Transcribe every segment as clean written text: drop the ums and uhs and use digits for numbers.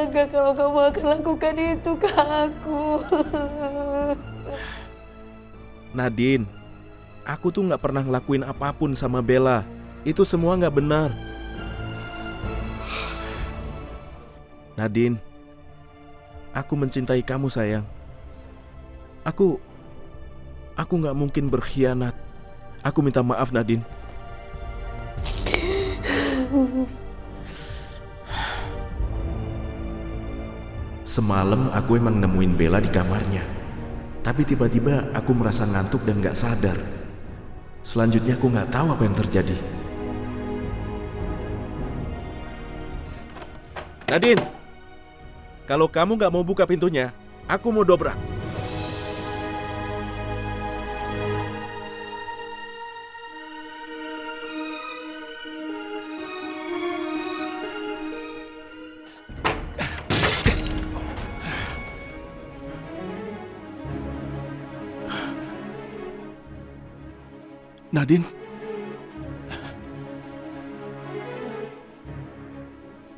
nyangka kalau kamu akan lakukan itu ke aku. Nadine, aku tuh gak pernah ngelakuin apapun sama Bella. Itu semua gak benar. Nadine, aku mencintai kamu sayang. Aku gak mungkin berkhianat. Aku minta maaf Nadine. Semalam aku emang nemuin Bella di kamarnya. Tapi tiba-tiba aku merasa ngantuk dan gak sadar. Selanjutnya aku gak tahu apa yang terjadi. Nadine, kalau kamu gak mau buka pintunya, aku mau dobrak. Nadine?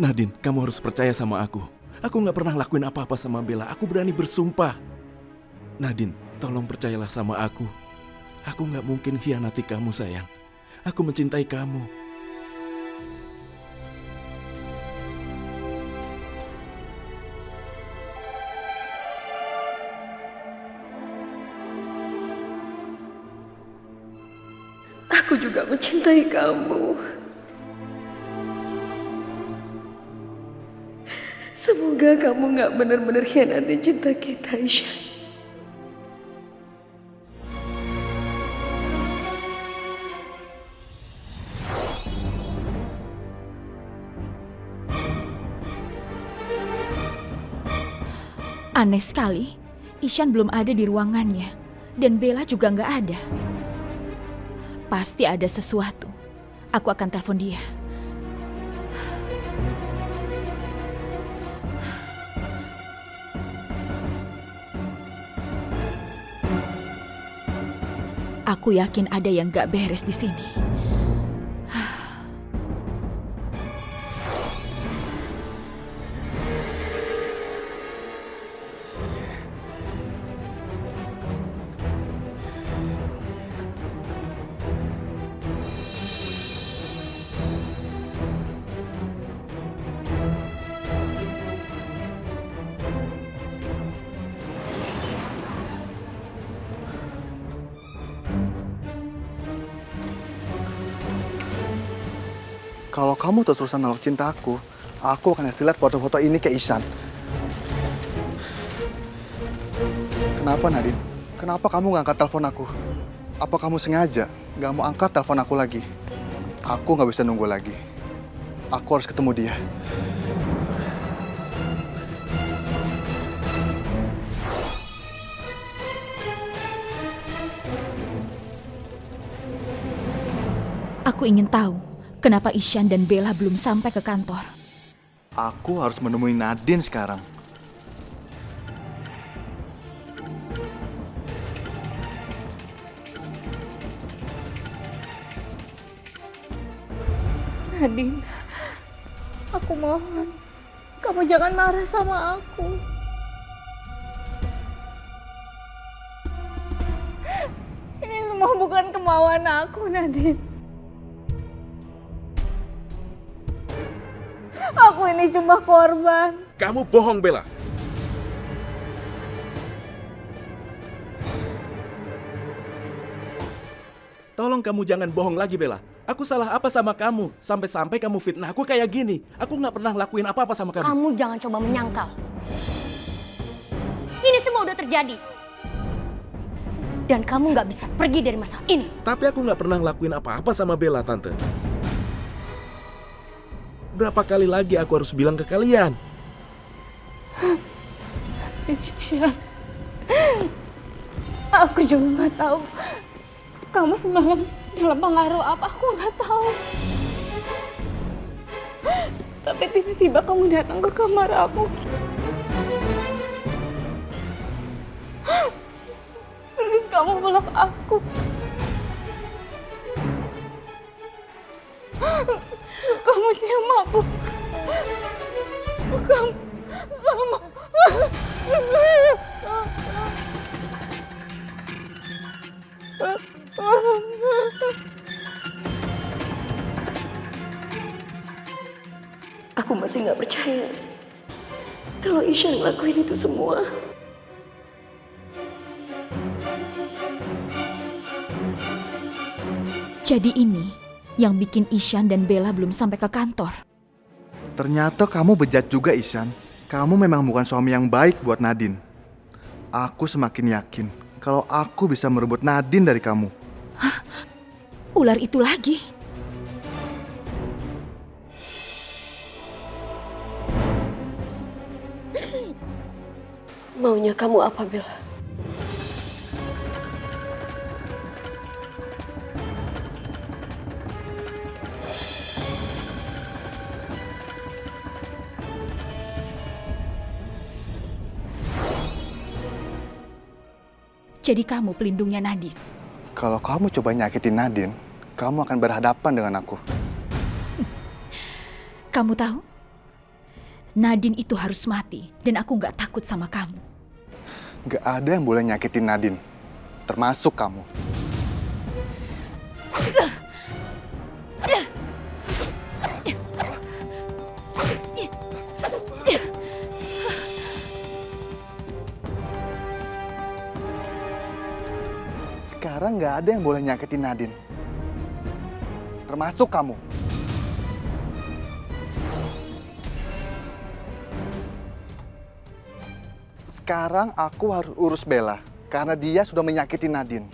Nadine, kamu harus percaya sama aku. Aku gak pernah lakuin apa-apa sama Bella. Aku berani bersumpah. Nadine, tolong percayalah sama aku. Aku gak mungkin khianati kamu, sayang. Aku mencintai kamu. Aku juga mencintai kamu. Semoga kamu gak benar-benar khianati cinta kita, Ishan. Aneh sekali, Ishan belum ada di ruangannya. Dan Bella juga nggak ada. Pasti ada sesuatu. Aku akan telepon dia. Aku yakin ada yang nggak beres di sini. Kalau kamu terus-terusan nolak cinta aku akan kasih lihat foto-foto ini ke Ishan. Kenapa Nadine? Kenapa kamu gak angkat telepon aku? Apa kamu sengaja gak mau angkat telepon aku lagi? Aku gak bisa nunggu lagi. Aku harus ketemu dia. Aku ingin tahu kenapa Ishan dan Bella belum sampai ke kantor. Aku harus menemui Nadine sekarang. Nadine, aku mohon, kamu jangan marah sama aku. Ini semua bukan kemauan aku, Nadine. Aku ini cuma korban. Kamu bohong, Bella. Tolong kamu jangan bohong lagi, Bella. Aku salah apa sama kamu? Sampai-sampai kamu fitnah aku kayak gini. Aku nggak pernah lakuin apa-apa sama kamu. Kamu jangan coba menyangkal. Ini semua udah terjadi. Dan kamu nggak bisa pergi dari masalah ini. Tapi aku nggak pernah lakuin apa-apa sama Bella, Tante. Berapa kali lagi aku harus bilang ke kalian? Ishan, aku juga nggak tahu. Kamu semalam dalam pengaruh apa? Aku nggak tahu. Tapi tiba-tiba kamu datang ke kamar aku. Terus kamu peluk aku. Kamu cium aku. Aku masih nggak percaya kalau Ishan ngelakuin itu semua. Jadi ini yang bikin Ishan dan Bella belum sampai ke kantor. Ternyata kamu bejat juga, Ishan. Kamu memang bukan suami yang baik buat Nadine. Aku semakin yakin kalau aku bisa merebut Nadine dari kamu. Ular itu lagi. Maunya kamu apa, Bella? Jadi kamu pelindungnya Nadine. Kalau kamu coba nyakitin Nadine, kamu akan berhadapan dengan aku. Kamu tahu? Nadine itu harus mati dan aku nggak takut sama kamu. Gak ada yang boleh nyakitin Nadine, termasuk kamu. Sekarang gak ada yang boleh nyakitin Nadine, termasuk kamu. Sekarang aku harus urus Bella karena dia sudah menyakiti Nadine.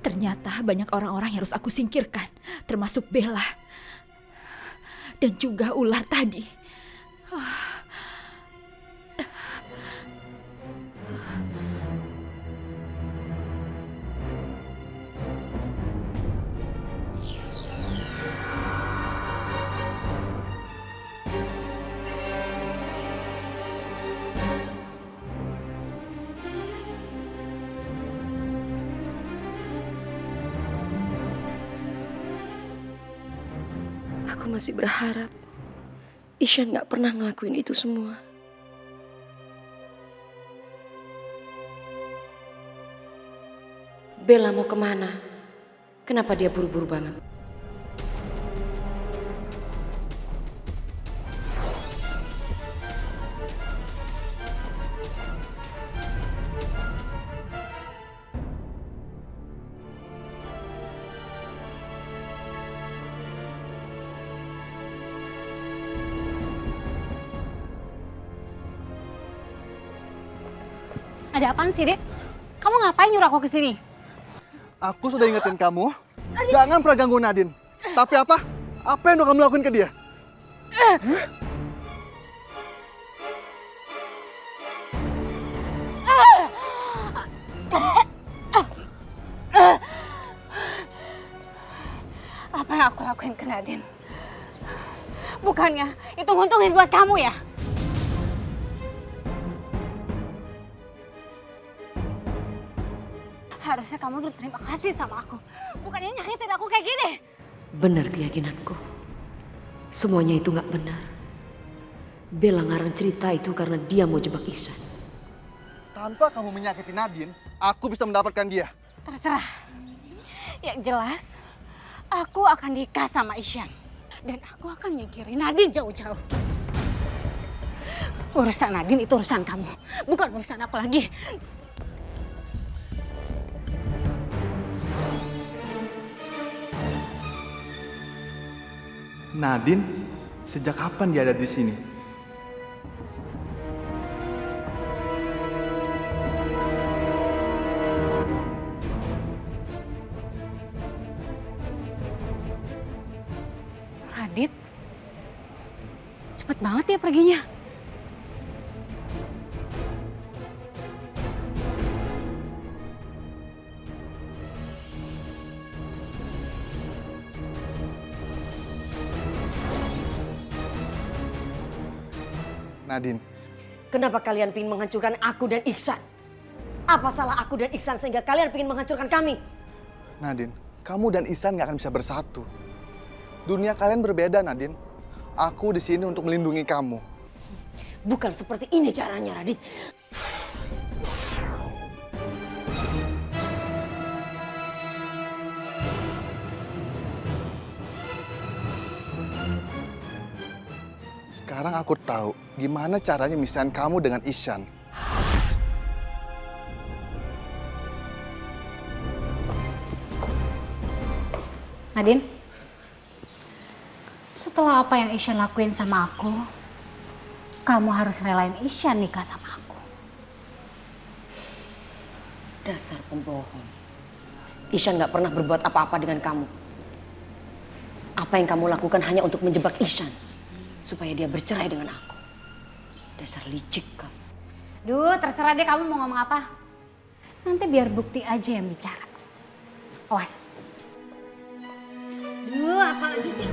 Ternyata banyak orang-orang yang harus aku singkirkan, termasuk Bella. Dan juga ular tadi. Aku masih berharap Ishan gak pernah ngelakuin itu semua. Bella mau kemana? Kenapa dia buru-buru banget? Ada apaan sih, Dek? Kamu ngapain nyuruh aku ke sini? Aku sudah ingetin kamu, jangan pernah ganggu Nadine. Tapi apa? Apa yang udah kamu lakuin ke dia? Apa yang aku lakuin ke Nadine? Bukannya itu nguntungin buat kamu ya? Harusnya kamu berterima kasih sama aku. Bukannya nyakitin aku kayak gini. Benar keyakinanku. Semuanya itu gak benar. Bella ngarang cerita itu karena dia mau jebak Ishan. Tanpa kamu menyakiti Nadine, aku bisa mendapatkan dia. Terserah. Yang jelas, aku akan nikah sama Ishan. Dan aku akan nyingkirin Nadine jauh-jauh. Urusan Nadine itu urusan kamu. Bukan urusan aku lagi. Nadine, sejak kapan dia ada di sini? Radit, cepet banget ya perginya. Nadine, Kenapa kalian ingin menghancurkan aku dan Iksan? Apa salah aku dan Iksan sehingga kalian ingin menghancurkan kami? Nadine, kamu dan Ihsan nggak akan bisa bersatu. Dunia kalian berbeda, Nadine. Aku di sini untuk melindungi kamu. Bukan seperti ini caranya, Radit. Sekarang aku tahu gimana caranya misahin kamu dengan Ihsan. Nadine, setelah apa yang Isyan lakuin sama aku, kamu harus relain Isyan nikah sama aku. Dasar pembohong. Isyan gak pernah berbuat apa-apa dengan kamu. Apa yang kamu lakukan hanya untuk menjebak Isyan. Supaya dia bercerai dengan aku. Dasar licik kamu. Duh, terserah deh kamu mau ngomong apa. Nanti biar bukti aja yang bicara. Awas. Duh, apalagi sih?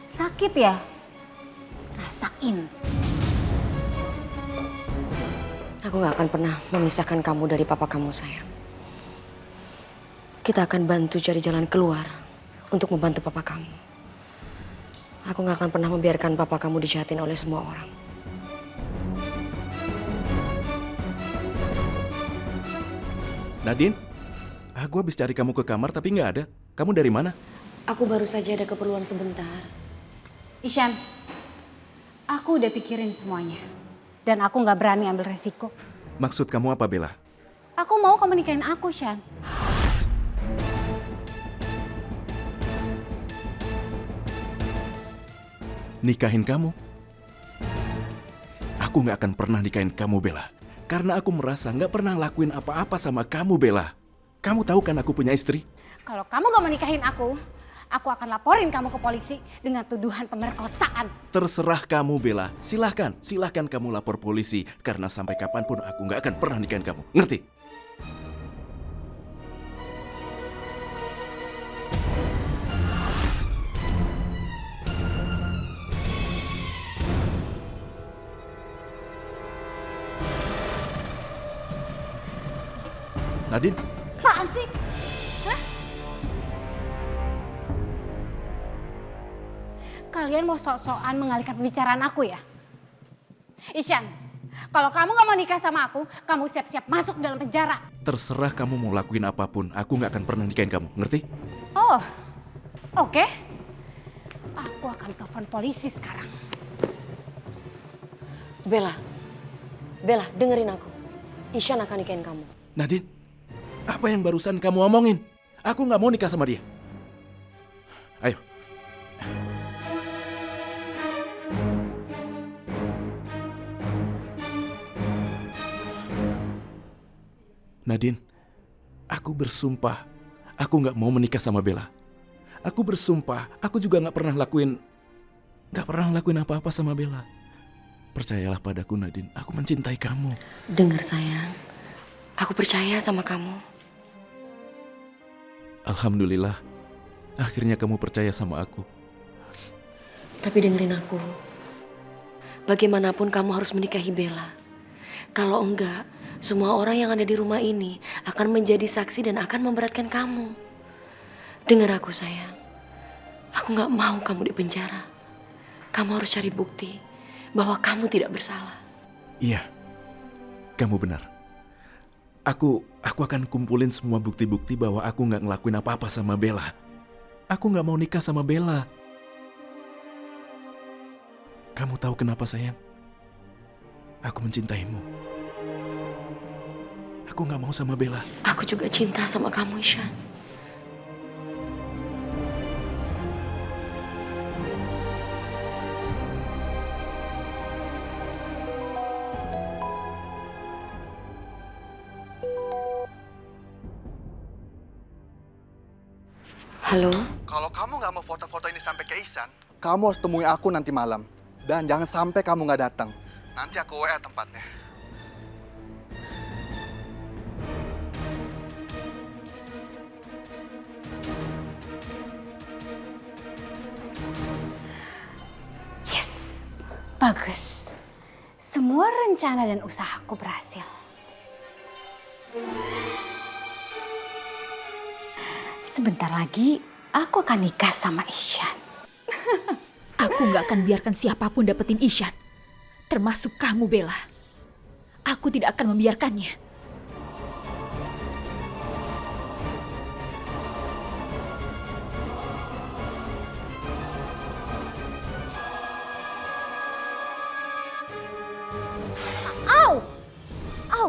Sakit ya? Rasain. Aku gak akan pernah memisahkan kamu dari papa kamu, sayang. Kita akan bantu cari jalan keluar untuk membantu papa kamu. Aku gak akan pernah membiarkan papa kamu dijahatin oleh semua orang. Nadine, aku habis cari kamu ke kamar tapi nggak ada. Kamu dari mana? Aku baru saja ada keperluan sebentar. Isyan, aku udah pikirin semuanya. Dan aku gak berani ambil resiko. Maksud kamu apa, Bella? Aku mau kamu nikahin aku, Syan. Nikahin kamu? Aku nggak akan pernah nikahin kamu, Bella. Karena aku merasa nggak pernah lakuin apa-apa sama kamu, Bella. Kamu tahu kan aku punya istri? Kalau kamu gak mau nikahin aku akan laporin kamu ke polisi dengan tuduhan pemerkosaan. Terserah kamu, Bella. Silahkan kamu lapor polisi. Karena sampai kapanpun aku nggak akan pernah nikahin kamu. Ngerti? Nadine? Apaan sih? Hah? Kalian mau sok-sokan mengalihkan pembicaraan aku ya? Isyan, kalau kamu gak mau nikah sama aku, kamu siap-siap masuk dalam penjara. Terserah kamu mau lakuin apapun, aku nggak akan pernah nikahin kamu, ngerti? Oh, oke. Aku akan telepon polisi sekarang. Bella, dengerin aku. Isyan akan nikahin kamu. Nadine, apa yang barusan kamu omongin? Aku nggak mau nikah sama dia. Ayo. Nadine, aku bersumpah, aku nggak mau menikah sama Bella. Aku bersumpah, aku juga nggak pernah lakuin apa-apa sama Bella. Percayalah padaku, Nadine, aku mencintai kamu. Dengar sayang, aku percaya sama kamu. Alhamdulillah, akhirnya kamu percaya sama aku. Tapi dengerin aku. Bagaimanapun kamu harus menikahi Bella. Kalau enggak, semua orang yang ada di rumah ini akan menjadi saksi dan akan memberatkan kamu. Dengar aku sayang. Aku gak mau kamu di penjara. Kamu harus cari bukti bahwa kamu tidak bersalah. Iya, kamu benar. Aku akan kumpulin semua bukti-bukti bahwa aku nggak ngelakuin apa-apa sama Bella. Aku nggak mau nikah sama Bella. Kamu tahu kenapa, sayang? Aku mencintaimu. Aku nggak mau sama Bella. Aku juga cinta sama kamu, Isyan. Halo? Kalau kamu nggak mau foto-foto ini sampai ke Ihsan, kamu harus temui aku nanti malam. Dan jangan sampai kamu nggak datang. Nanti aku WA tempatnya. Bagus. Semua rencana dan usahaku berhasil. Sebentar lagi aku akan nikah sama Isyan. Aku nggak akan biarkan siapapun dapetin Isyan. Termasuk kamu, Bella. Aku tidak akan membiarkannya. Au! Au!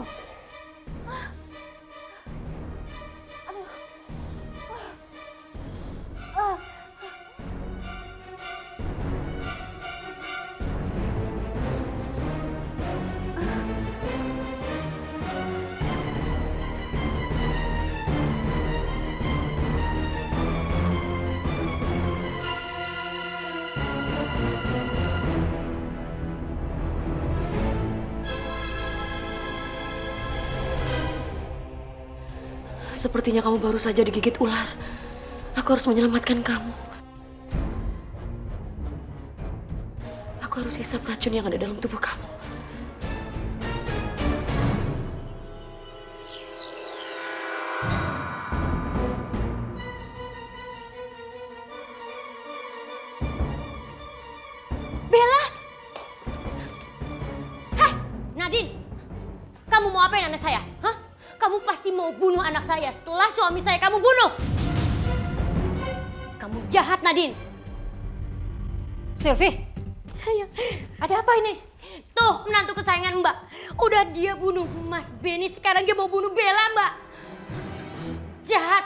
Sepertinya kamu baru saja digigit ular. Aku harus menyelamatkan kamu. Aku harus hisap racun yang ada dalam tubuh kamu. Nadine, kamu mau apain anak saya? Hah? Kamu pasti mau bunuh anak saya setelah suami saya kamu bunuh. Kamu jahat, Nadine. Sylvie, sayang, ada apa ini? Tuh, menantu kesayangan Mbak. Udah dia bunuh Mas Benny, sekarang dia mau bunuh Bella, Mbak. Jahat.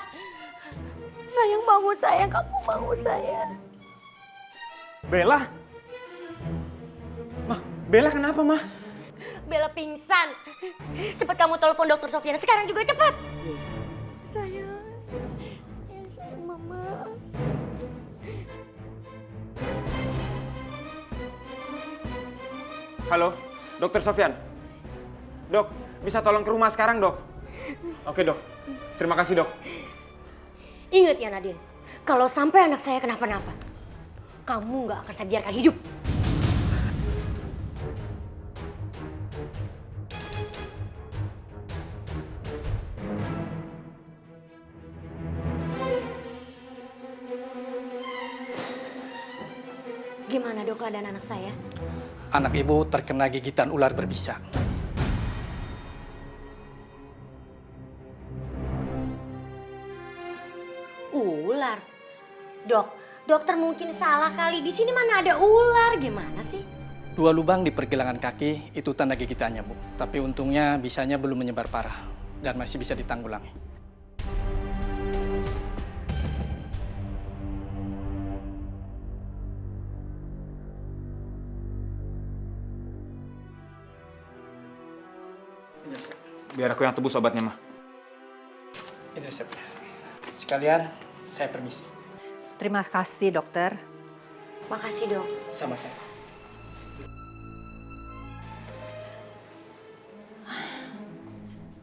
Sayang, bangun sayang, kamu bangun sayang. Bella? Mah, Bella kenapa, Mah? Bella pingsan. Cepat kamu telepon dokter Sofiana, sekarang juga cepat. Sayang, sayang mama. Halo, Dokter Sofyan. Dok, bisa tolong ke rumah sekarang, Dok? Oke, Dok. Terima kasih, Dok. Ingat ya, Nadine. Kalau sampai anak saya kenapa-napa, kamu nggak akan saya biarkan hidup. Gimana dok keadaan anak saya? Anak ibu terkena gigitan ular berbisa. Ular? Dok, dokter mungkin salah kali. Di sini mana ada ular? Gimana sih? 2 lubang di pergelangan kaki itu tanda gigitannya, Bu. Tapi untungnya bisanya belum menyebar parah dan masih bisa ditanggulangi. Biar aku yang tebus obatnya, Mah. Ini resepnya. Sekalian, saya permisi. Terima kasih dokter. Makasih dok. Sama-sama.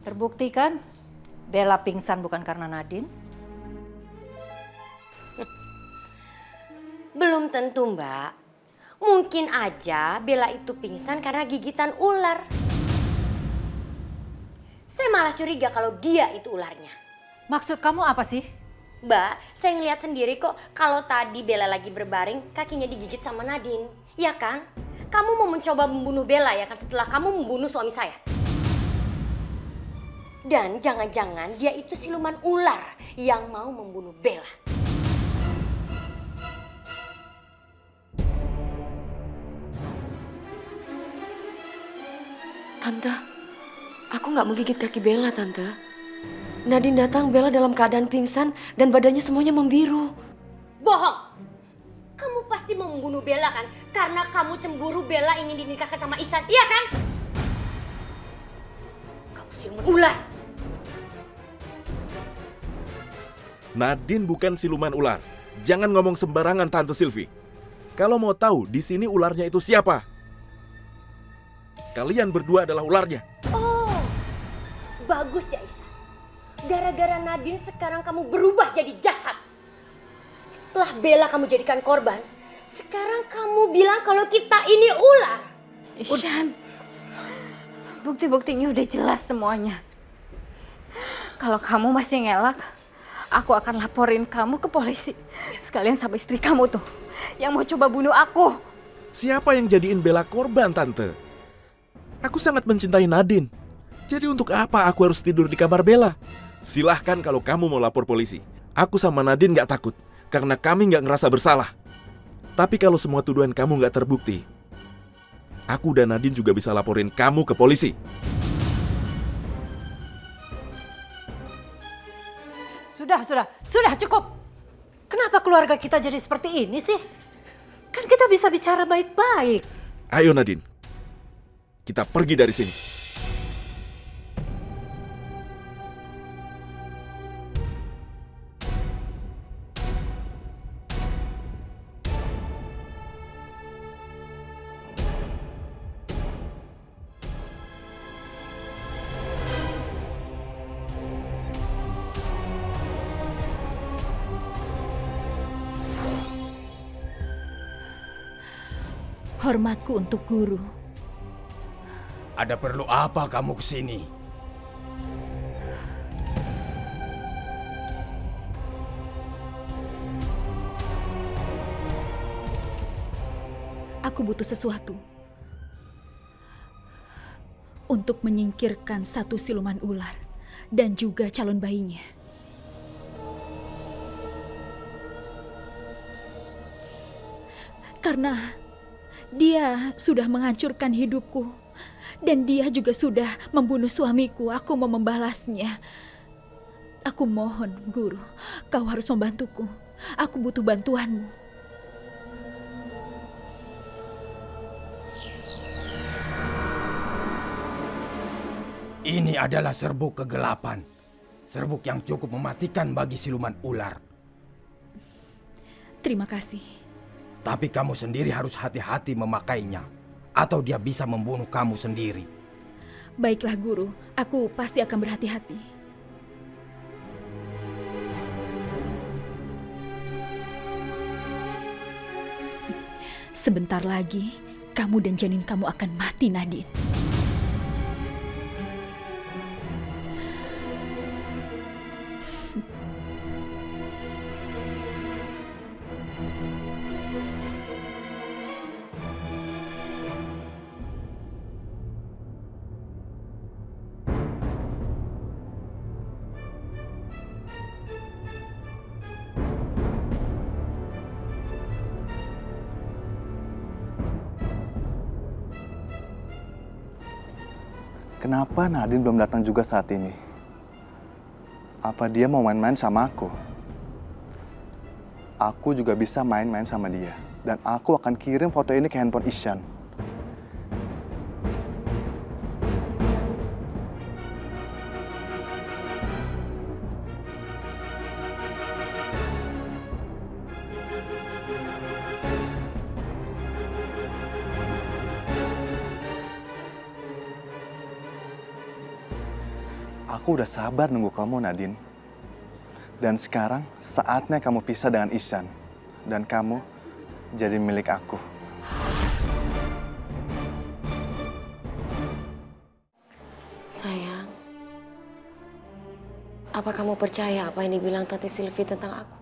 Terbukti kan Bella pingsan bukan karena Nadine? Belum tentu mbak. Mungkin aja Bella itu pingsan karena gigitan ular. Saya malah curiga kalau dia itu ularnya. Maksud kamu apa sih? Mbak, saya ngeliat sendiri kok kalau tadi Bella lagi berbaring, kakinya digigit sama Nadine. Ya kan? Kamu mau mencoba membunuh Bella ya kan setelah kamu membunuh suami saya? Dan jangan-jangan dia itu siluman ular yang mau membunuh Bella. Tante, aku nggak menggigit kaki Bella, Tante. Nadine datang, Bella dalam keadaan pingsan dan badannya semuanya membiru. Bohong! Kamu pasti mau membunuh Bella kan? Karena kamu cemburu Bella ingin dinikahkan sama Ihsan, iya kan? Kamu siluman ular! Nadine bukan siluman ular. Jangan ngomong sembarangan, Tante Sylvie. Kalau mau tahu di sini ularnya itu siapa? Kalian berdua adalah ularnya. Oh, bagus ya Ihsan. Gara-gara Nadine sekarang kamu berubah jadi jahat. Setelah Bella kamu jadikan korban, Sekarang kamu bilang kalau kita ini ular. Ishan, bukti-buktinya udah jelas semuanya. Kalau kamu masih ngelak, aku akan laporin kamu ke polisi. Sekalian sama istri kamu tuh, yang mau coba bunuh aku. Siapa yang jadiin Bella korban, Tante? Aku sangat mencintai Nadine. Jadi untuk apa aku harus tidur di kamar Bella? Silahkan kalau kamu mau lapor polisi. Aku sama Nadine nggak takut, karena kami nggak ngerasa bersalah. Tapi kalau semua tuduhan kamu nggak terbukti, aku dan Nadine juga bisa laporin kamu ke polisi. Sudah cukup. Kenapa keluarga kita jadi seperti ini sih? Kan kita bisa bicara baik-baik. Ayo Nadine, kita pergi dari sini. Hormatku untuk guru. Ada perlu apa kamu kesini? Aku butuh sesuatu untuk menyingkirkan satu siluman ular dan juga calon bayinya. Karena dia sudah menghancurkan hidupku dan dia juga sudah membunuh suamiku. Aku mau membalasnya. Aku mohon, guru, kau harus membantuku. Aku butuh bantuanmu. Ini adalah serbuk kegelapan. Serbuk yang cukup mematikan bagi siluman ular. Terima kasih. Tapi kamu sendiri harus hati-hati memakainya, atau dia bisa membunuh kamu sendiri. Baiklah guru, aku pasti akan berhati-hati. Sebentar lagi, kamu dan janin kamu akan mati, Nadine. Kenapa Nadine belum datang juga saat ini? Apa dia mau main-main sama aku? Aku juga bisa main-main sama dia. Dan aku akan kirim foto ini ke handphone Ishan. Aku udah sabar nunggu kamu, Nadine. Dan sekarang saatnya kamu pisah dengan Ishan. Dan kamu jadi milik aku. Sayang, apa kamu percaya apa yang dibilang Tante Sylvie tentang aku?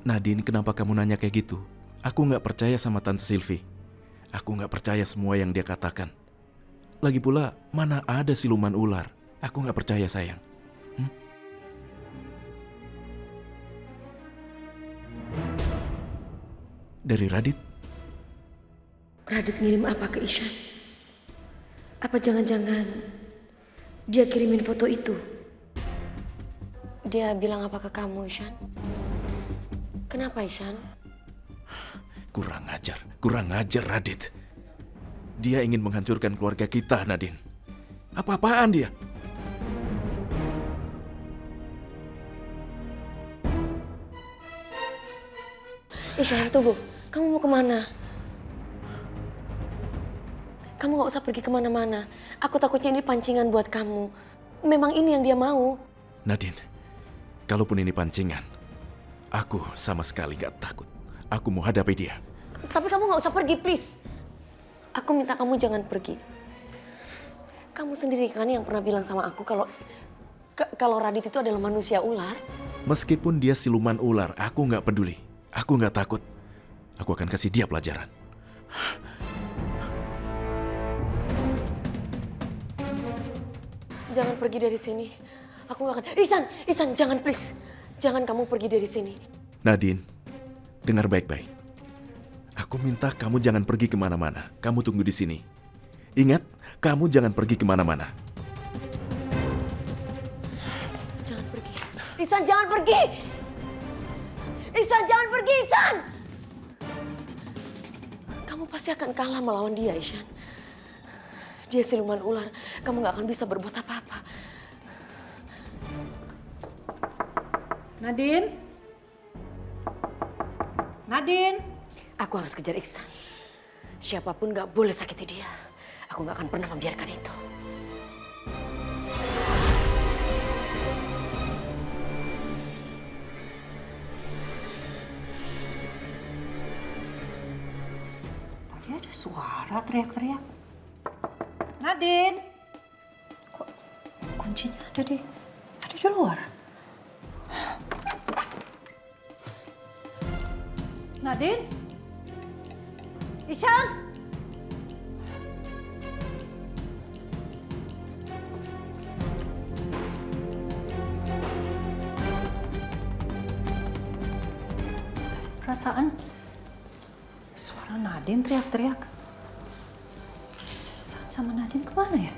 Nadine, kenapa kamu nanya kayak gitu? Aku nggak percaya sama Tante Sylvie. Aku nggak percaya semua yang dia katakan. Lagi pula, mana ada siluman ular? Aku nggak percaya, sayang. Dari Radit? Radit ngirim apa ke Ishan? Apa jangan-jangan dia kirimin foto itu? Dia bilang apa ke kamu, Ishan? Kenapa, Ishan? Kurang ajar Radit. Dia ingin menghancurkan keluarga kita, Nadine. Apa-apaan dia? Ishan, tunggu. Kamu mau kemana? Kamu gak usah pergi kemana-mana. Aku takutnya ini pancingan buat kamu. Memang ini yang dia mau. Nadine, kalaupun ini pancingan, aku sama sekali gak takut. Aku mau hadapi dia. Tapi kamu nggak usah pergi, please. Aku minta kamu jangan pergi. Kamu sendiri kan yang pernah bilang sama aku kalau Radit itu adalah manusia ular. Meskipun dia siluman ular, aku nggak peduli. Aku nggak takut. Aku akan kasih dia pelajaran. Jangan pergi dari sini. Aku nggak akan. Ihsan, jangan please. Jangan kamu pergi dari sini. Nadine, dengar baik-baik. Aku minta kamu jangan pergi kemana-mana. Kamu tunggu di sini. Ingat, kamu jangan pergi kemana-mana. Jangan pergi. Ihsan, jangan pergi. Ihsan, jangan pergi, Ihsan. Kamu pasti akan kalah melawan dia, Ihsan. Dia siluman ular. Kamu gak akan bisa berbuat apa-apa. Nadine? Nadine? Aku harus kejar Iksan. Siapapun gak boleh sakiti dia. Aku gak akan pernah membiarkan itu. Tadi ada suara teriak-teriak. Nadine? Kok kuncinya ada di luar? Nadine? Ishan? Perasaan suara Nadine teriak-teriak. Sama Nadine kemana ya?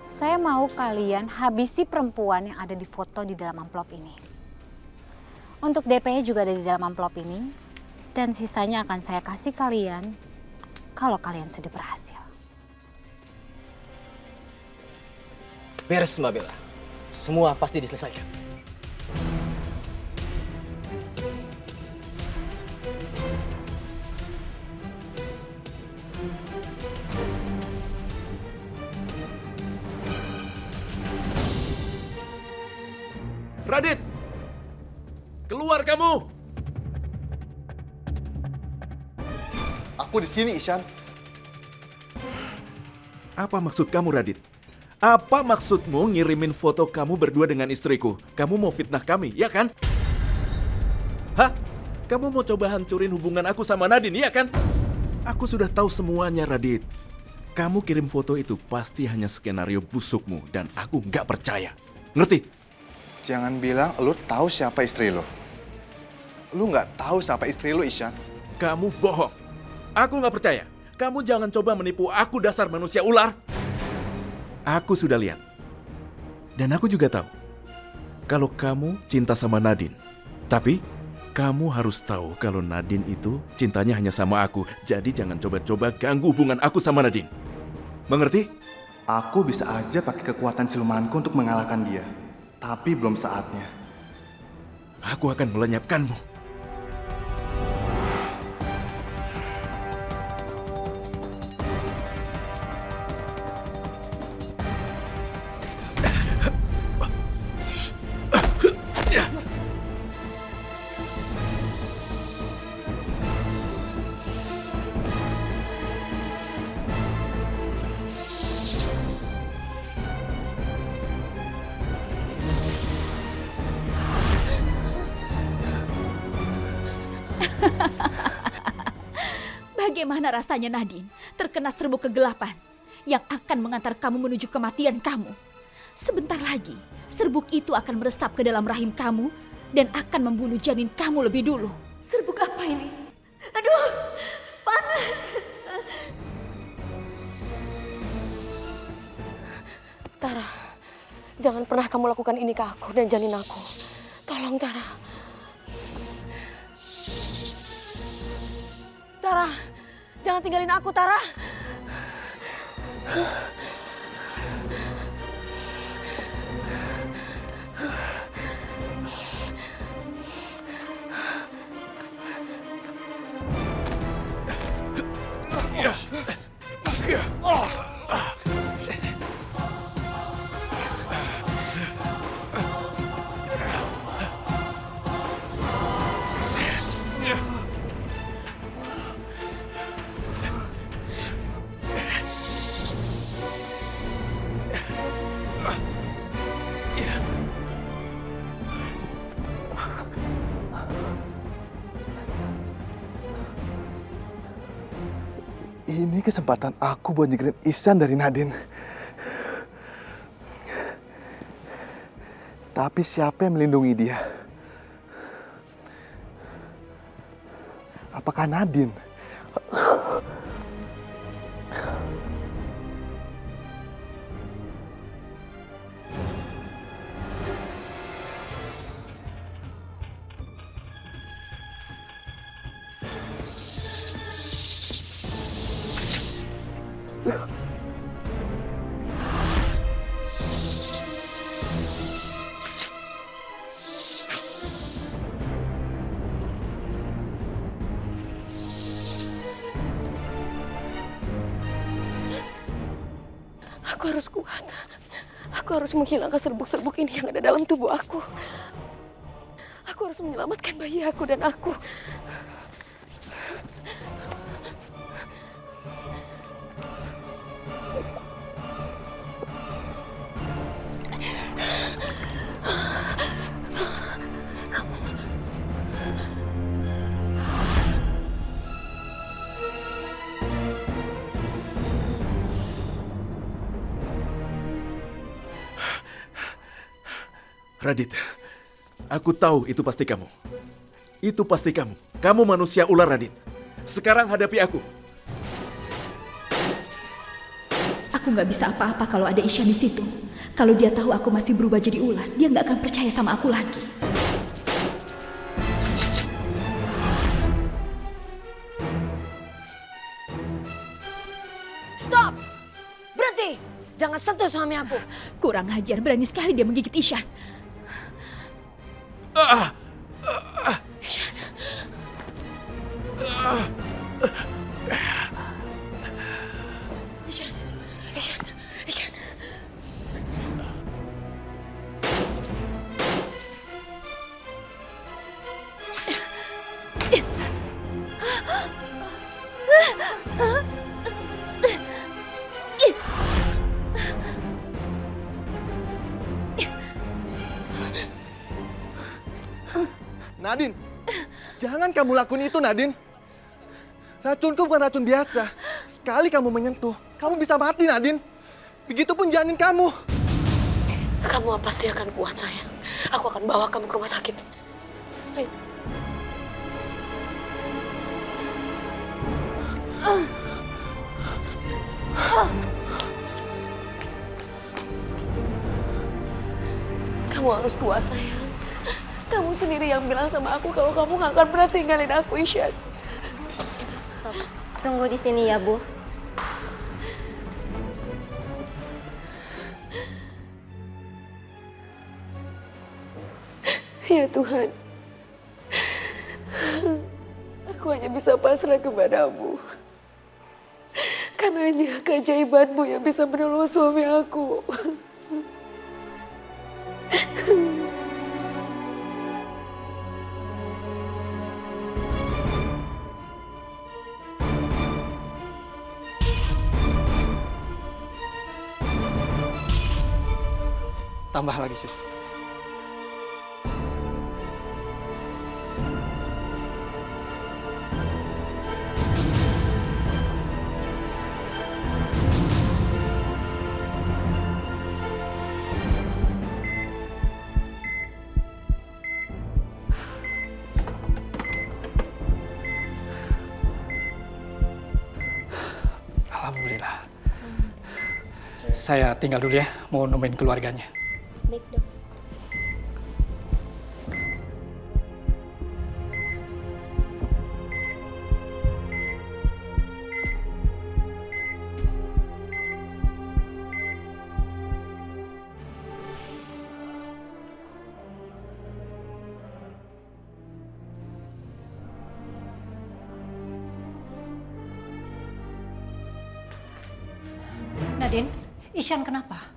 Saya mau kalian habisi perempuan yang ada di foto di dalam amplop ini. Untuk DP-nya juga ada di dalam amplop ini. Dan sisanya akan saya kasih kalian kalau kalian sudah berhasil. Beres Mbak Bella. Semua pasti diselesaikan. Radit! Keluar kamu! Aku di sini, Ishan. Apa maksud kamu, Radit? Apa maksudmu ngirimin foto kamu berdua dengan istriku? Kamu mau fitnah kami, ya kan? Hah? Kamu mau coba hancurin hubungan aku sama Nadine, ya kan? Aku sudah tahu semuanya, Radit. Kamu kirim foto itu pasti hanya skenario busukmu dan aku nggak percaya. Ngerti? Jangan bilang lu tahu siapa istri lu. Lu nggak tahu siapa istri lu, Ishan. Kamu bohong. Aku nggak percaya. Kamu jangan coba menipu aku, dasar manusia ular. Aku sudah lihat. Dan aku juga tahu. Kalau kamu cinta sama Nadine. Tapi kamu harus tahu kalau Nadine itu cintanya hanya sama aku. Jadi jangan coba-coba ganggu hubungan aku sama Nadine. Mengerti? Aku bisa aja pakai kekuatan silumanku untuk mengalahkan dia. Tapi belum saatnya. Aku akan melenyapkanmu. Bagaimana rasanya Nadine terkena serbuk kegelapan yang akan mengantar kamu menuju kematian kamu? Sebentar lagi, serbuk itu akan meresap ke dalam rahim kamu dan akan membunuh janin kamu lebih dulu. Serbuk apa ini? Aduh, panas. Tara, jangan pernah kamu lakukan ini ke aku dan janin aku. Tolong, Tara. Tara, jangan tinggalin aku, Tara. kesempatan aku buat nyingkirin Ihsan dari Nadine. Tapi siapa yang melindungi dia? Apakah Nadine? Aku harus kuat. Aku harus menghilangkan serbuk-serbuk ini yang ada dalam tubuh aku. Aku harus menyelamatkan bayi aku dan aku. Radit, aku tahu itu pasti kamu. Itu pasti kamu. Kamu manusia ular, Radit. Sekarang hadapi aku. Aku nggak bisa apa-apa kalau ada Ihsan di situ. Kalau dia tahu aku masih berubah jadi ular, dia nggak akan percaya sama aku lagi. Stop! Berhenti! Jangan sentuh suami aku. Kurang ajar, berani sekali dia menggigit Ihsan. Ihsan. Ihsan. Ihsan. Ihsan. Nadine, jangan kamu lakuin itu, Nadine. Racunku bukan racun biasa. Sekali kamu menyentuh, kamu bisa mati, Nadine. Begitupun janin kamu. Kamu pasti akan kuat, sayang. Aku akan bawa kamu ke rumah sakit. Ayo. Kamu harus kuat, sayang. Kamu sendiri yang bilang sama aku kalau kamu gak akan pernah tinggalin aku, Ihsan. Stop. Tunggu di sini ya, Bu. Ya Tuhan, aku hanya bisa pasrah kepadamu. Karena hanya keajaibanmu yang bisa menolong suami aku. Tambah lagi, Sus. Alhamdulillah. Saya tinggal dulu ya, mau nemuin keluarganya. Baik, Dok. Nadine, Ihsan kenapa?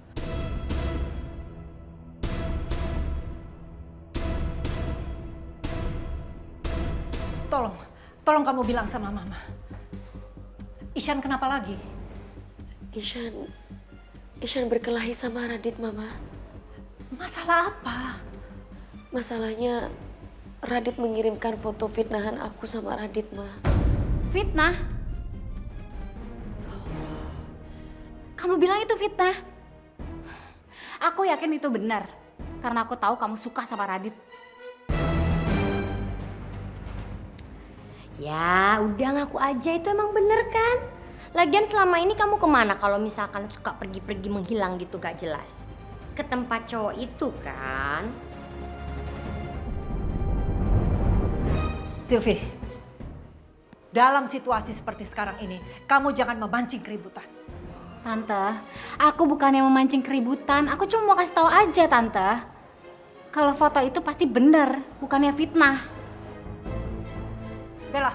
Tolong kamu bilang sama Mama. Ihsan kenapa lagi? Ihsan berkelahi sama Radit, Mama. Masalah apa? Masalahnya Radit mengirimkan foto fitnahan aku sama Radit, Ma. Fitnah? Kamu bilang itu fitnah. Aku yakin itu benar. Karena aku tahu kamu suka sama Radit. Ya, udah ngaku aja itu emang bener kan? Lagian selama ini kamu kemana kalau misalkan suka pergi-pergi menghilang gitu gak jelas? Ke tempat cowok itu kan? Sylvie, dalam situasi seperti sekarang ini, kamu jangan memancing keributan. Tante, aku bukannya memancing keributan. Aku cuma mau kasih tahu aja, Tante. Kalau foto itu pasti bener, bukannya fitnah. Bella,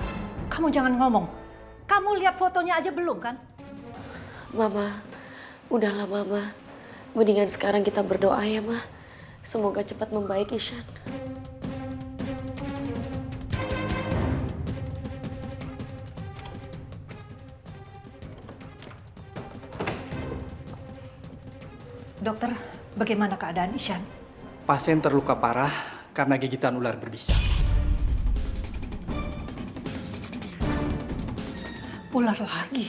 kamu jangan ngomong. Kamu lihat fotonya aja belum kan? Mama, udahlah Mama. Mendingan sekarang kita berdoa ya, Ma. Semoga cepat membaik Ishan. Dokter, bagaimana keadaan Ishan? Pasien terluka parah karena gigitan ular berbisa. Ular lagi?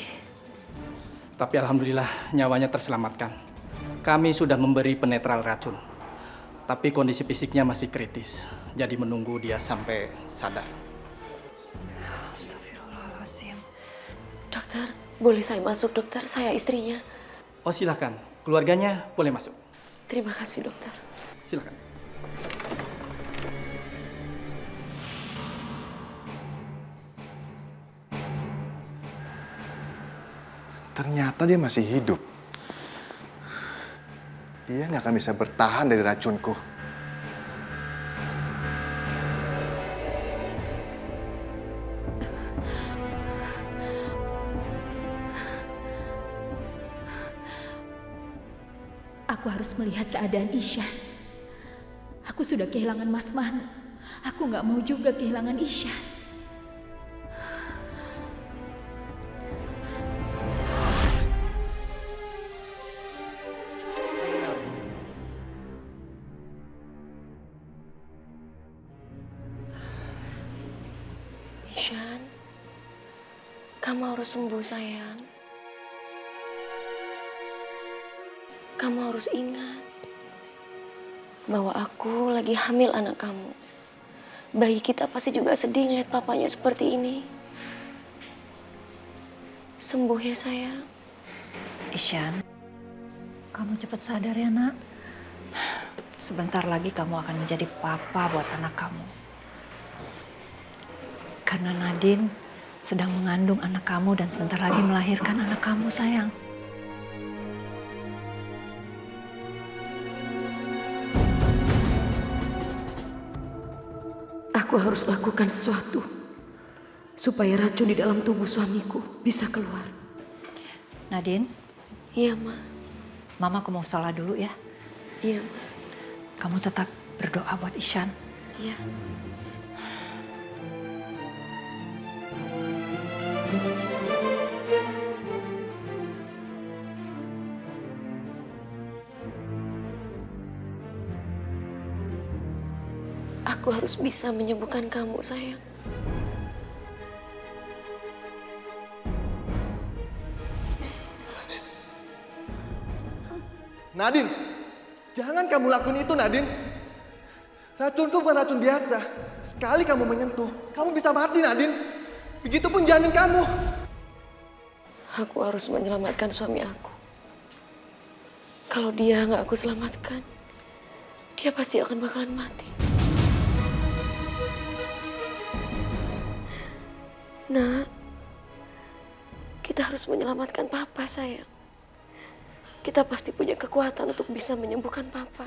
Tapi alhamdulillah nyawanya terselamatkan. Kami sudah memberi penetral racun. Tapi kondisi fisiknya masih kritis. Jadi menunggu dia sampai sadar. Astagfirullahaladzim. Dokter, boleh saya masuk dokter? Saya istrinya. Oh silakan, keluarganya boleh masuk. Terima kasih dokter. Silakan. Ternyata dia masih hidup. Dia nggak akan bisa bertahan dari racunku. Aku harus melihat keadaan Ishan. Aku sudah kehilangan Mas Manu. Aku nggak mau juga kehilangan Ishan. Ishan, kamu harus sembuh sayang. Kamu harus ingat bahwa aku lagi hamil anak kamu. Bayi kita pasti juga sedih ngeliat papanya seperti ini. Sembuh ya sayang. Ishan, kamu cepat sadar ya nak. Sebentar lagi kamu akan menjadi papa buat anak kamu. Karena Nadine sedang mengandung anak kamu dan sebentar lagi melahirkan anak kamu sayang. Aku harus lakukan sesuatu supaya racun di dalam tubuh suamiku bisa keluar. Nadine? Iya, Ma. Mama ke musola dulu ya. Iya, Ma. Kamu tetap berdoa buat Ishan. Iya. Aku harus bisa menyembuhkan kamu, sayang. Nadine, jangan kamu lakuin itu, Nadine. Racunku bukan racun biasa. Sekali kamu menyentuh, kamu bisa mati, Nadine. Begitupun janin kamu. Aku harus menyelamatkan suami aku. Kalau dia nggak aku selamatkan, dia pasti akan bakalan mati. Nak, kita harus menyelamatkan Papa, sayang. Kita pasti punya kekuatan untuk bisa menyembuhkan Papa.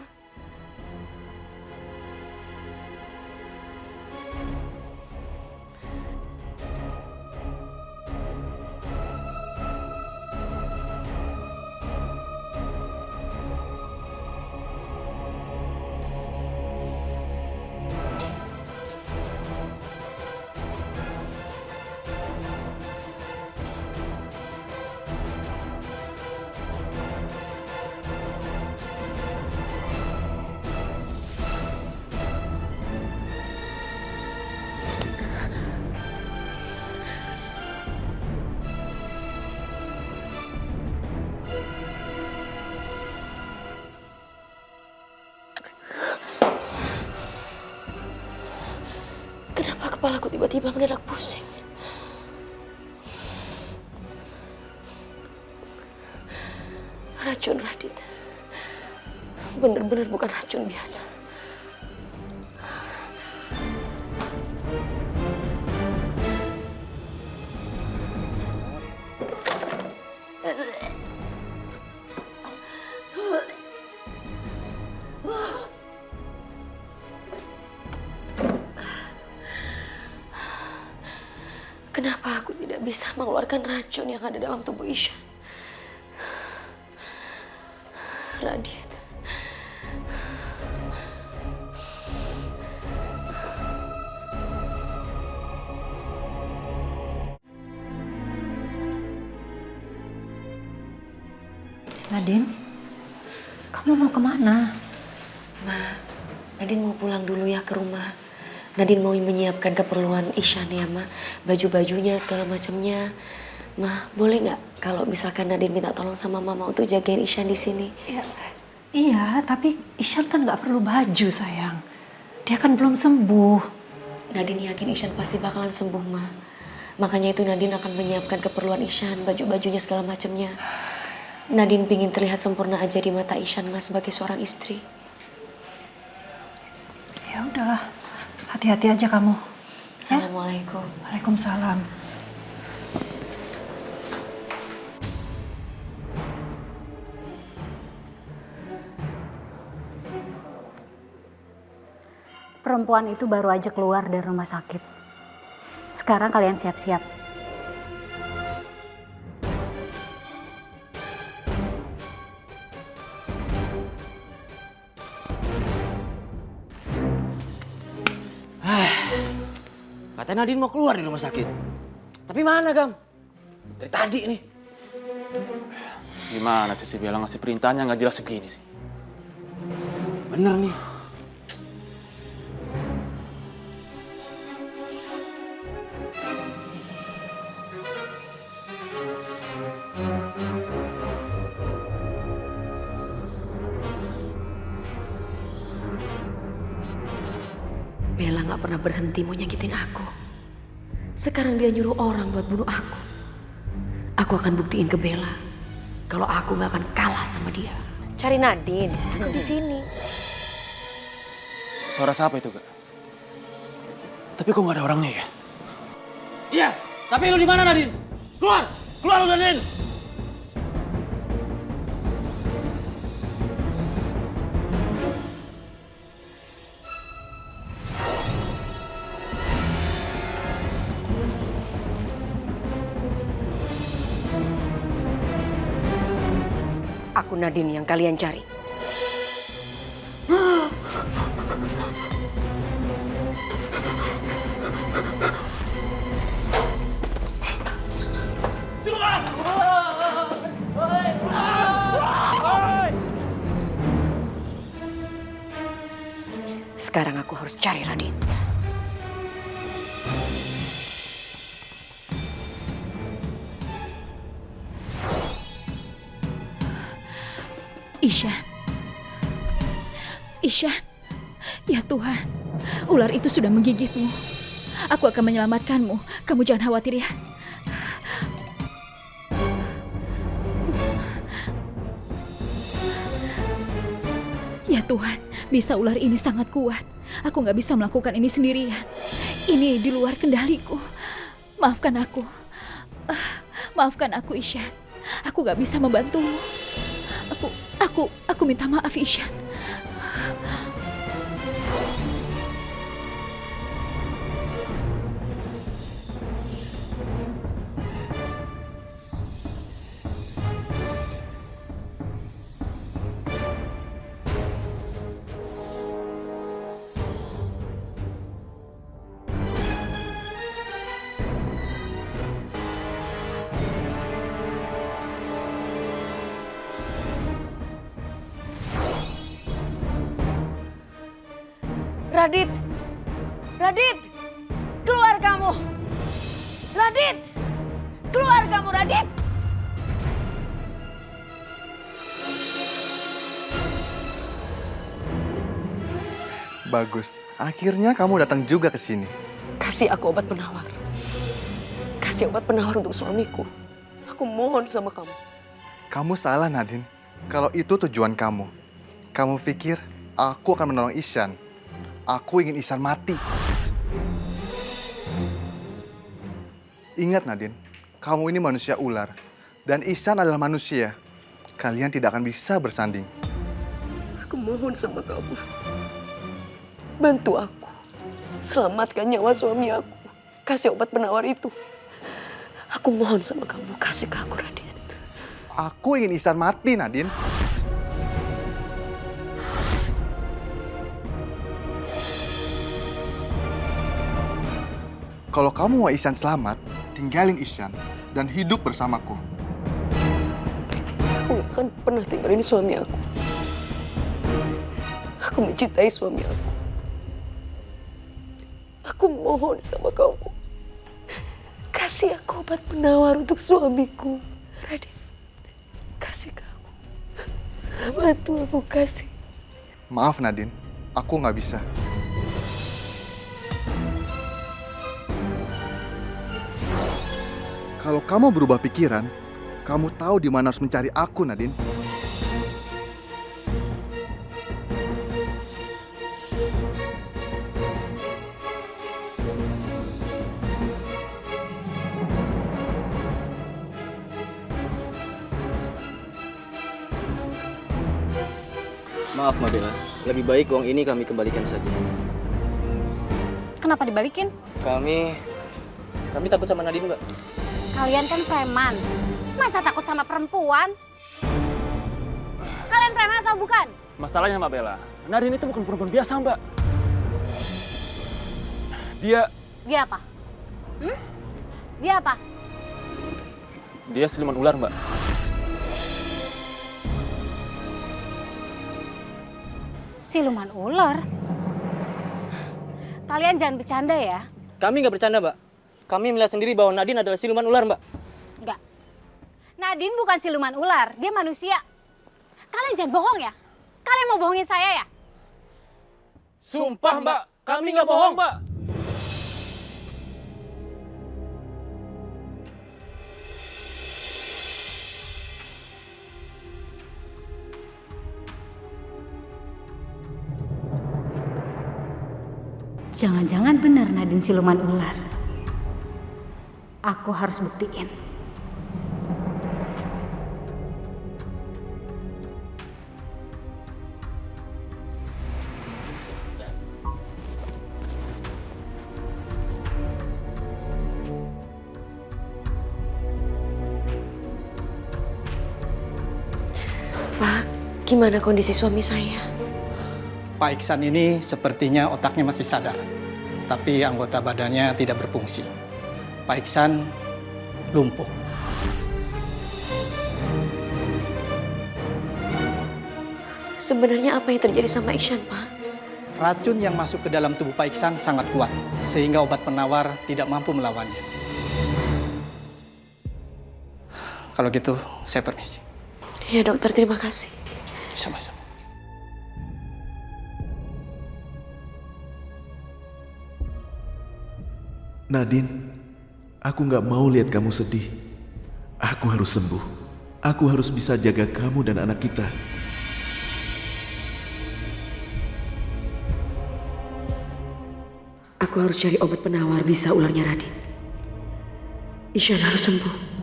Kepalaku tiba-tiba mendadak pusing. Racun, Radit. Bener-bener bukan racun biasa. Kenapa aku tidak bisa mengeluarkan racun yang ada dalam tubuh Ishan? Radit. Nadine, kamu mau kemana? Ma, Nadine mau pulang dulu ya ke rumah. Nadine mau menyiapkan keperluan Ishan ya, Ma. Baju-bajunya, segala macamnya. Ma, boleh nggak kalau misalkan Nadine minta tolong sama Mama untuk jagain Ishan di sini? Ya, iya, tapi Ishan kan nggak perlu baju, sayang. Dia kan belum sembuh. Nadine yakin Ishan pasti bakalan sembuh, Ma. Makanya itu Nadine akan menyiapkan keperluan Ishan, baju-bajunya, segala macamnya. Nadine pingin terlihat sempurna aja di mata Ishan, Ma, sebagai seorang istri. Ya udahlah, hati-hati aja kamu. Assalamualaikum. Waalaikumsalam. Perempuan itu baru aja keluar dari rumah sakit. Sekarang kalian siap-siap. Katanya Nadine mau keluar dari rumah sakit. Tapi mana, Gam? Dari tadi nih. Gimana sih si Bella ngasih perintahnya nggak jelas begini sih? Bener nih. Bella nggak pernah berhenti mau nyakitin aku. Sekarang dia nyuruh orang buat bunuh aku. Aku akan buktiin ke Bella kalau aku nggak akan kalah sama dia. Cari Nadine, aku di sini. Suara siapa itu, Kak? Tapi kok nggak ada orangnya ya? Iya, tapi lu di mana, Nadine? Keluar! Keluar lu, Nadine! Aku Nadine yang kalian cari. Sekarang aku harus cari Radit. Ishan. Ishan. Ya Tuhan, ular itu sudah menggigitmu. Aku akan menyelamatkanmu. Kamu jangan khawatir ya. Ya Tuhan, bisa ular ini sangat kuat. Aku nggak bisa melakukan ini sendirian. Ini di luar kendaliku. Maafkan aku. Maafkan aku, Ishan. Aku nggak bisa membantumu. Aku minta maaf, Ishan. Radit! Radit! Keluar kamu! Radit! Keluar kamu, Radit! Bagus. Akhirnya kamu datang juga ke sini. Kasih aku obat penawar. Kasih obat penawar untuk suamiku. Aku mohon sama kamu. Kamu salah, Nadine. Kalau itu tujuan kamu. Kamu pikir aku akan menolong Ihsan. Aku ingin Ihsan mati. Ingat, Nadine. Kamu ini manusia ular. Dan Ihsan adalah manusia. Kalian tidak akan bisa bersanding. Aku mohon sama kamu. Bantu aku. Selamatkan nyawa suami aku. Kasih obat penawar itu. Aku mohon sama kamu. Kasih ke aku, Radit. Aku ingin Ihsan mati, Nadine. Kalau kamu mau Ihsan selamat, tinggalin Ihsan dan hidup bersamaku. Aku gak akan pernah tinggalin suami aku. Aku mencintai suami aku. Aku mohon sama kamu. Kasih aku obat penawar untuk suamiku. Radit, kasih ke aku. Bantu aku, kasih. Maaf, Nadine. Aku nggak bisa. Kalau kamu berubah pikiran, kamu tahu di mana harus mencari aku, Nadine. Maaf Mbak Bella, lebih baik uang ini kami kembalikan saja. Kenapa dibalikin? Kami takut sama Nadine, Mbak. Kalian kan preman. Masa takut sama perempuan? Kalian preman atau bukan? Masalahnya Mbak Bella, Nadine itu bukan perempuan biasa, Mbak. Dia apa? Dia apa? Dia siluman ular, Mbak. Siluman ular? Kalian jangan bercanda ya. Kami nggak bercanda, Mbak. Kami melihat sendiri bahwa Nadine adalah siluman ular, Mbak. Enggak. Nadine bukan siluman ular, dia manusia. Kalian jangan bohong ya. Kalian mau bohongin saya ya? Sumpah, Mbak. Kami nggak bohong, Mbak. Jangan-jangan benar Nadine siluman ular. Aku harus buktiin. Pak, gimana kondisi suami saya? Pak Iksan ini sepertinya otaknya masih sadar, tapi anggota badannya tidak berfungsi. Pak Iksan lumpuh. Sebenarnya apa yang terjadi sama Ihsan, Pak? Racun yang masuk ke dalam tubuh Pak Iksan sangat kuat, sehingga obat penawar tidak mampu melawannya. Kalau gitu, saya permisi. Ya dokter, terima kasih. Sama-sama. Nadine, aku nggak mau lihat kamu sedih. Aku harus sembuh. Aku harus bisa jaga kamu dan anak kita. Aku harus cari obat penawar bisa ularnya Radit. Ihsan harus sembuh.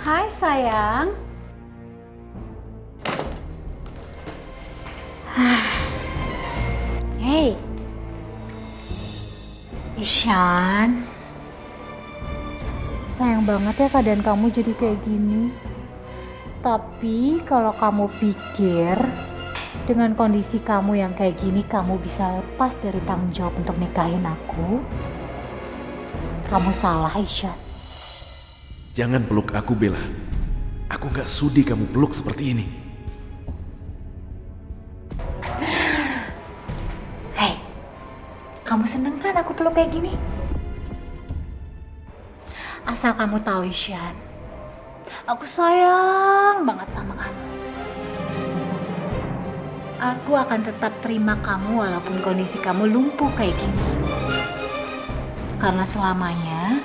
Hai sayang. Hey. Ihsan. Sayang banget ya keadaan kamu jadi kayak gini. Tapi kalau kamu pikir dengan kondisi kamu yang kayak gini kamu bisa lepas dari tanggung jawab untuk nikahin aku, kamu salah, Ihsan. Jangan peluk aku, Bella. Aku gak sudi kamu peluk seperti ini. Hei, kamu seneng kan aku peluk kayak gini? Asal kamu tahu, Isyan, aku sayang banget sama kamu. Aku akan tetap terima kamu walaupun kondisi kamu lumpuh kayak gini. Karena selamanya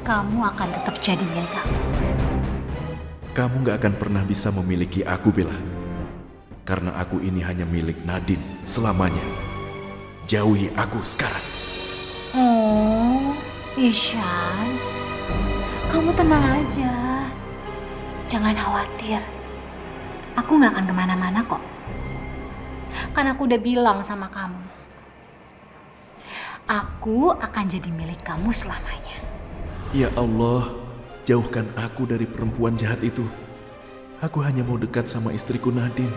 kamu akan tetap jadi milik aku. Kamu gak akan pernah bisa memiliki aku, Bella. Karena aku ini hanya milik Nadine selamanya. Jauhi aku sekarang. Oh, Isyan, kamu tenang aja. Jangan khawatir. Aku gak akan kemana-mana kok. Kan aku udah bilang sama kamu. Aku akan jadi milik kamu selamanya. Ya Allah, jauhkan aku dari perempuan jahat itu. Aku hanya mau dekat sama istriku Nadine.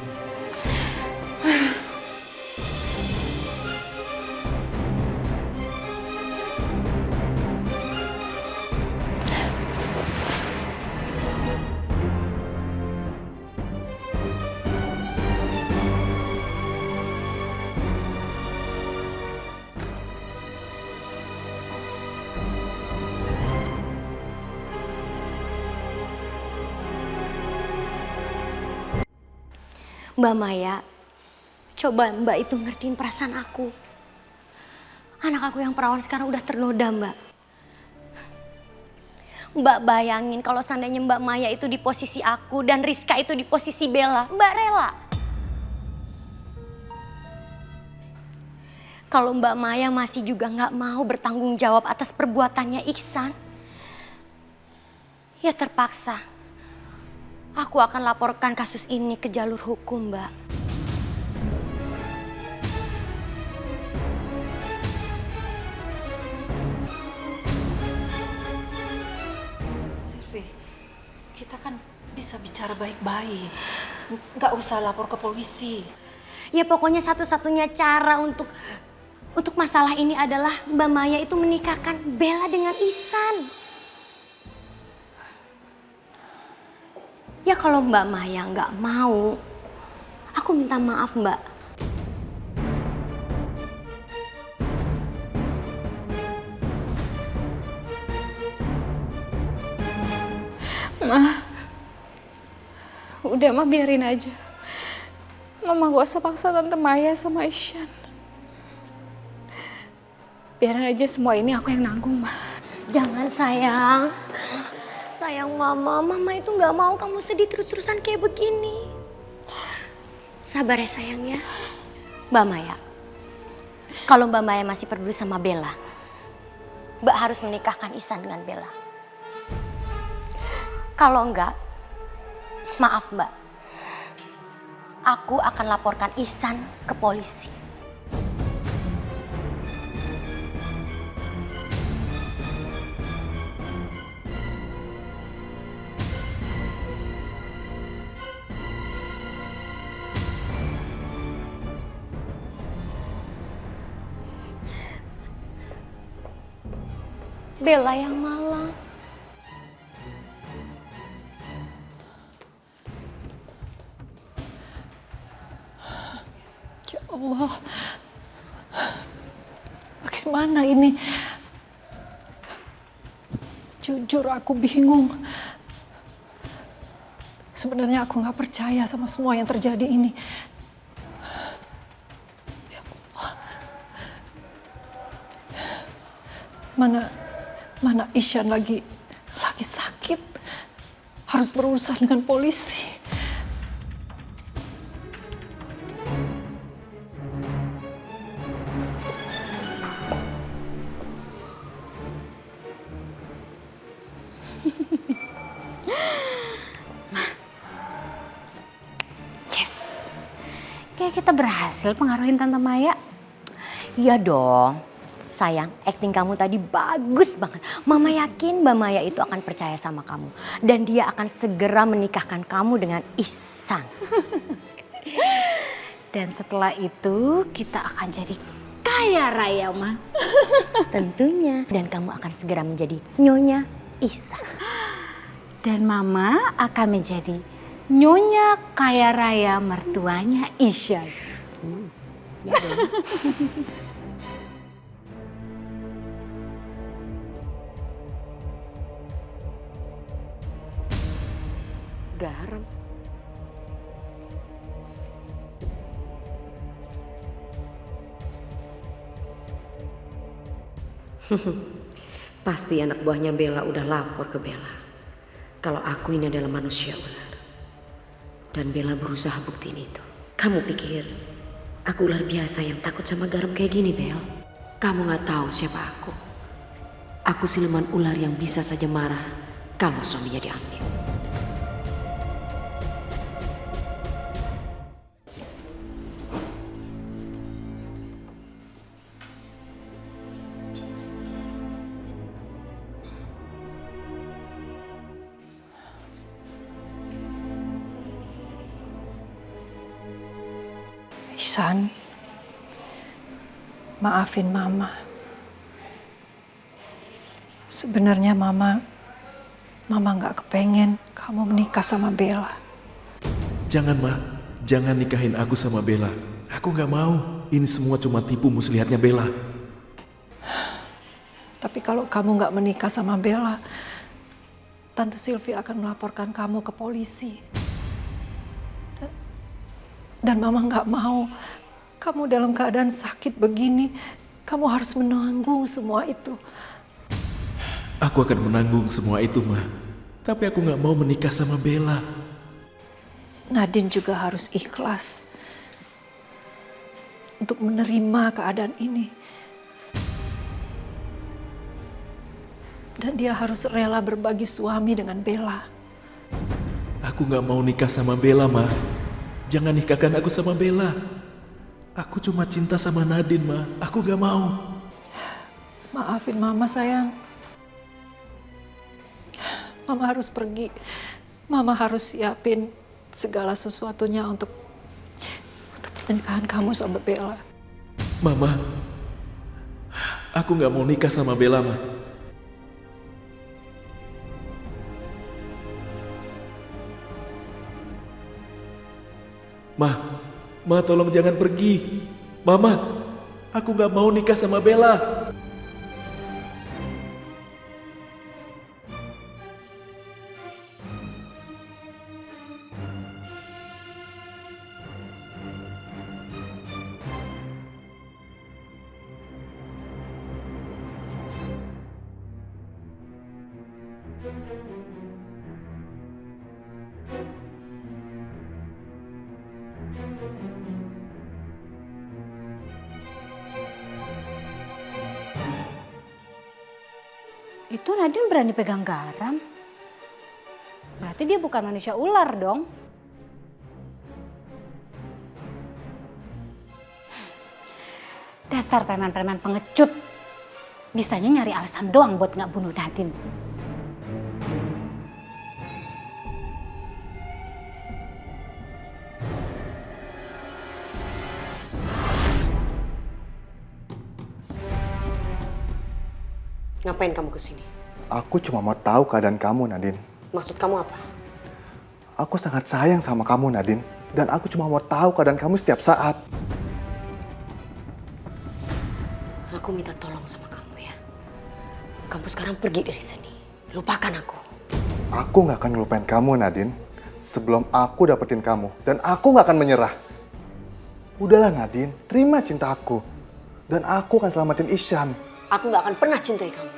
Mbak Maya, coba Mbak itu ngertiin perasaan aku. Anak aku yang perawan sekarang udah ternoda, Mbak. Mbak bayangin kalau seandainya Mbak Maya itu di posisi aku dan Rizka itu di posisi Bella, Mbak rela? Kalau Mbak Maya masih juga nggak mau bertanggung jawab atas perbuatannya Iksan, ya terpaksa. Aku akan laporkan kasus ini ke jalur hukum, Mbak. Silvi, kita kan bisa bicara baik-baik. Nggak usah lapor ke polisi. Ya pokoknya satu-satunya cara untuk masalah ini adalah Mbak Maya itu menikahkan Bella dengan Ihsan. Ya kalau Mbak Maya nggak mau, aku minta maaf, Mbak. Ma, udah Ma, biarin aja. Mama gak usah paksa Tante Maya sama Isyan. Biarin aja semua ini aku yang nanggung, Ma. Jangan sayang. Sayang Mama itu nggak mau kamu sedih terus-terusan kayak begini. Sabar ya sayang ya. Mbak Maya, kalau Mbak Maya masih peduli sama Bella, Mbak harus menikahkan Ihsan dengan Bella. Kalau enggak, maaf Mbak, aku akan laporkan Ihsan ke polisi. Bella yang malang. Ya Allah, bagaimana ini? Jujur aku bingung. Sebenarnya aku nggak percaya sama semua yang terjadi ini. Ya Allah. Mana Ihsan lagi sakit, harus berurusan dengan polisi. Yes, kayak kita berhasil pengaruhin Tante Maya. Iya dong. Sayang, acting kamu tadi bagus banget. Mama yakin Mbak Maya itu akan percaya sama kamu. Dan dia akan segera menikahkan kamu dengan Ihsan. Dan setelah itu kita akan jadi kaya raya, Ma. Tentunya. Dan kamu akan segera menjadi nyonya Ihsan. Dan Mama akan menjadi nyonya kaya raya mertuanya Ihsan. Ya dong. Pasti anak buahnya Bella udah lapor ke Bella kalau aku ini adalah manusia ular. Dan Bella berusaha buktiin itu. Kamu pikir aku ular biasa yang takut sama garam kayak gini, Bel? Kamu gak tahu siapa aku. Aku siluman ular yang bisa saja marah kalau suaminya diambil. Ihsan, maafin Mama. Sebenarnya Mama nggak kepengen kamu menikah sama Bella. Jangan, Ma. Jangan nikahin aku sama Bella. Aku nggak mau. Ini semua cuma tipu muslihatnya Bella. Tapi kalau kamu nggak menikah sama Bella, Tante Sylvie akan melaporkan kamu ke polisi. Dan Mama nggak mau kamu dalam keadaan sakit begini, kamu harus menanggung semua itu. Aku akan menanggung semua itu, Ma. Tapi aku nggak mau menikah sama Bella. Nadine juga harus ikhlas untuk menerima keadaan ini. Dan dia harus rela berbagi suami dengan Bella. Aku nggak mau nikah sama Bella, Ma. Jangan nikahkan aku sama Bella. Aku cuma cinta sama Nadine, Ma. Aku gak mau. Maafin Mama, sayang. Mama harus pergi. Mama harus siapin segala sesuatunya untuk pernikahan kamu sama Bella. Mama, aku gak mau nikah sama Bella, Ma. Ma, tolong jangan pergi. Mama, aku gak mau nikah sama Bella. Itu Nadine berani pegang garam. Berarti dia bukan manusia ular dong. Dasar preman-preman pengecut. Bisanya nyari alasan doang buat nggak bunuh Nadine. Ngapain kamu kesini? Aku cuma mau tahu keadaan kamu, Nadine. Maksud kamu apa? Aku sangat sayang sama kamu, Nadine. Dan aku cuma mau tahu keadaan kamu setiap saat. Aku minta tolong sama kamu ya. Kamu sekarang pergi dari sini. Lupakan aku. Aku gak akan ngelupain kamu, Nadine. Sebelum aku dapetin kamu. Dan aku gak akan menyerah. Udahlah, Nadine. Terima cinta aku. Dan aku akan selamatin Ihsan. Aku gak akan pernah cintai kamu.